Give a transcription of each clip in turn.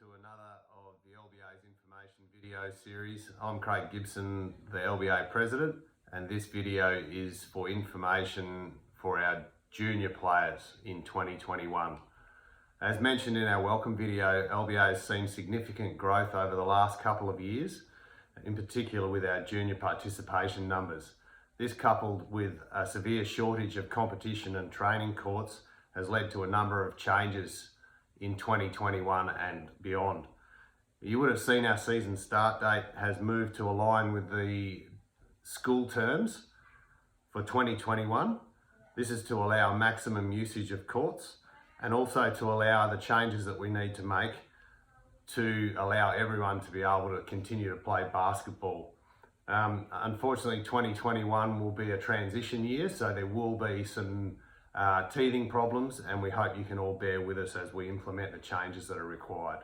to another of the LBA's information video series. I'm Craig Gibson, the LBA President, and this video is for information for our junior players in 2021. As mentioned in our welcome video, LBA has seen significant growth over the last couple of years, in particular with our junior participation numbers. This, coupled with a severe shortage of competition and training courts, has led to a number of changes in 2021 and beyond. You would have seen our season start date has moved to align with the school terms for 2021. This is to allow maximum usage of courts and also to allow the changes that we need to make to allow everyone to be able to continue to play basketball. Unfortunately, 2021 will be a transition year, so there will be some teething problems, and we hope you can all bear with us as we implement the changes that are required.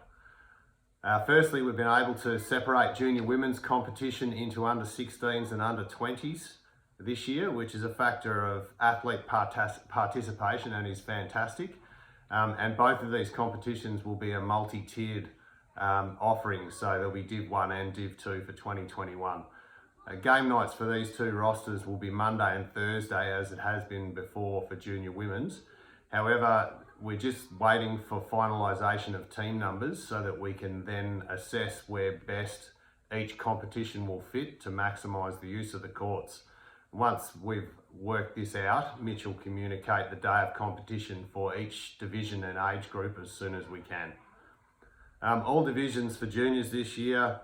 Firstly, we've been able to separate junior women's competition into under 16s and under 20s this year, which is a factor of athlete participation and is fantastic. And both of these competitions will be a multi-tiered offering, so there'll be Div 1 and Div 2 for 2021. Game nights for these two rosters will be Monday and Thursday, as it has been before for junior women's. However, we're just waiting for finalisation of team numbers so that we can then assess where best each competition will fit to maximise the use of the courts. Once we've worked this out, Mitch will communicate the day of competition for each division and age group as soon as we can. All divisions for juniors this year,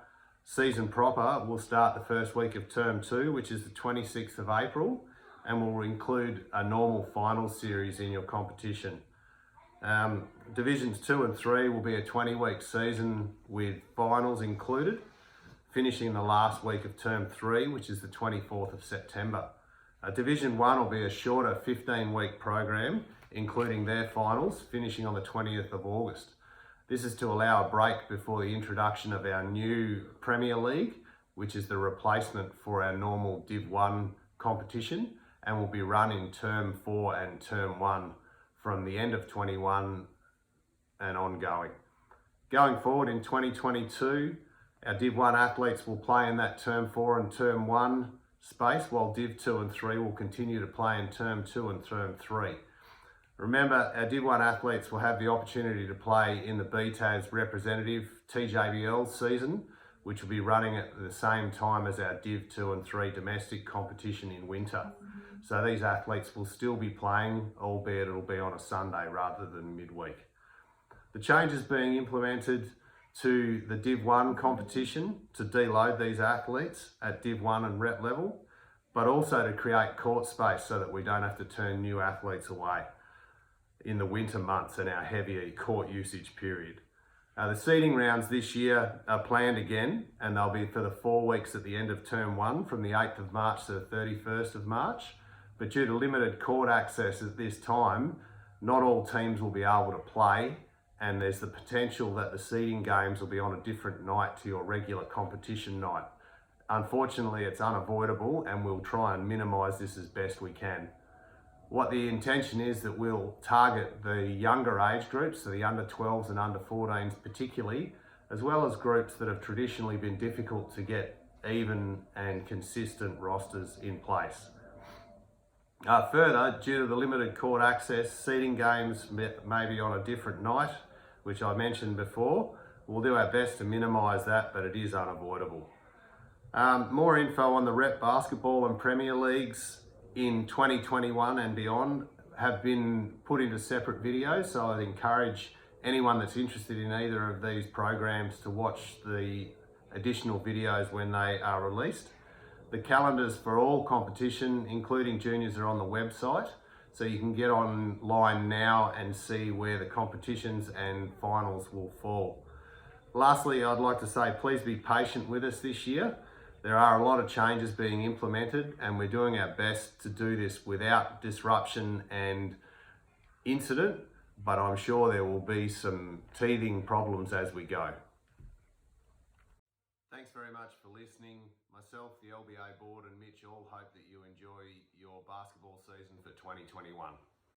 season proper, will start the first week of term 2, which is the 26th of April, and will include a normal final series in your competition. Divisions 2 and 3 will be a 20-week season with finals included, finishing the last week of term 3, which is the 24th of September. Division 1 will be a shorter 15-week program, including their finals, finishing on the 20th of August. This is to allow a break before the introduction of our new Premier League, which is the replacement for our normal Div 1 competition, and will be run in term 4 and term 1 from the end of 21 and ongoing. Going forward in 2022, our Div 1 athletes will play in that term 4 and term 1 space, while Div 2 and 3 will continue to play in term 2 and term 3. Remember, our Div 1 athletes will have the opportunity to play in the BTAS representative TJBL season, which will be running at the same time as our Div 2 and 3 domestic competition in winter. So these athletes will still be playing, albeit it'll be on a Sunday rather than midweek. The changes being implemented to the Div 1 competition to deload these athletes at Div 1 and rep level, but also to create court space so that we don't have to turn new athletes away in the winter months and our heavier court usage period. The seeding rounds this year are planned again, and they'll be for the 4 weeks at the end of term 1 from the 8th of March to the 31st of March. But due to limited court access at this time, not all teams will be able to play, and there's the potential that the seeding games will be on a different night to your regular competition night. Unfortunately, it's unavoidable, and we'll try and minimise this as best we can. What the intention is that we'll target the younger age groups, so the under 12s and under 14s particularly, as well as groups that have traditionally been difficult to get even and consistent rosters in place. Further, due to the limited court access, seeding games may be on a different night, which I mentioned before. We'll do our best to minimise that, but it is unavoidable. More info on the rep basketball and Premier Leagues in 2021 and beyond have been put into separate videos, so I'd encourage anyone that's interested in either of these programs to watch the additional videos when they are released. The calendars for all competition, including juniors, are on the website, so you can get online now and see where the competitions and finals will fall. Lastly, I'd like to say please be patient with us this year. There are a lot of changes being implemented, and we're doing our best to do this without disruption and incident, but I'm sure there will be some teething problems as we go. Thanks very much for listening. Myself, the LBA board, and Mitch all hope that you enjoy your basketball season for 2021.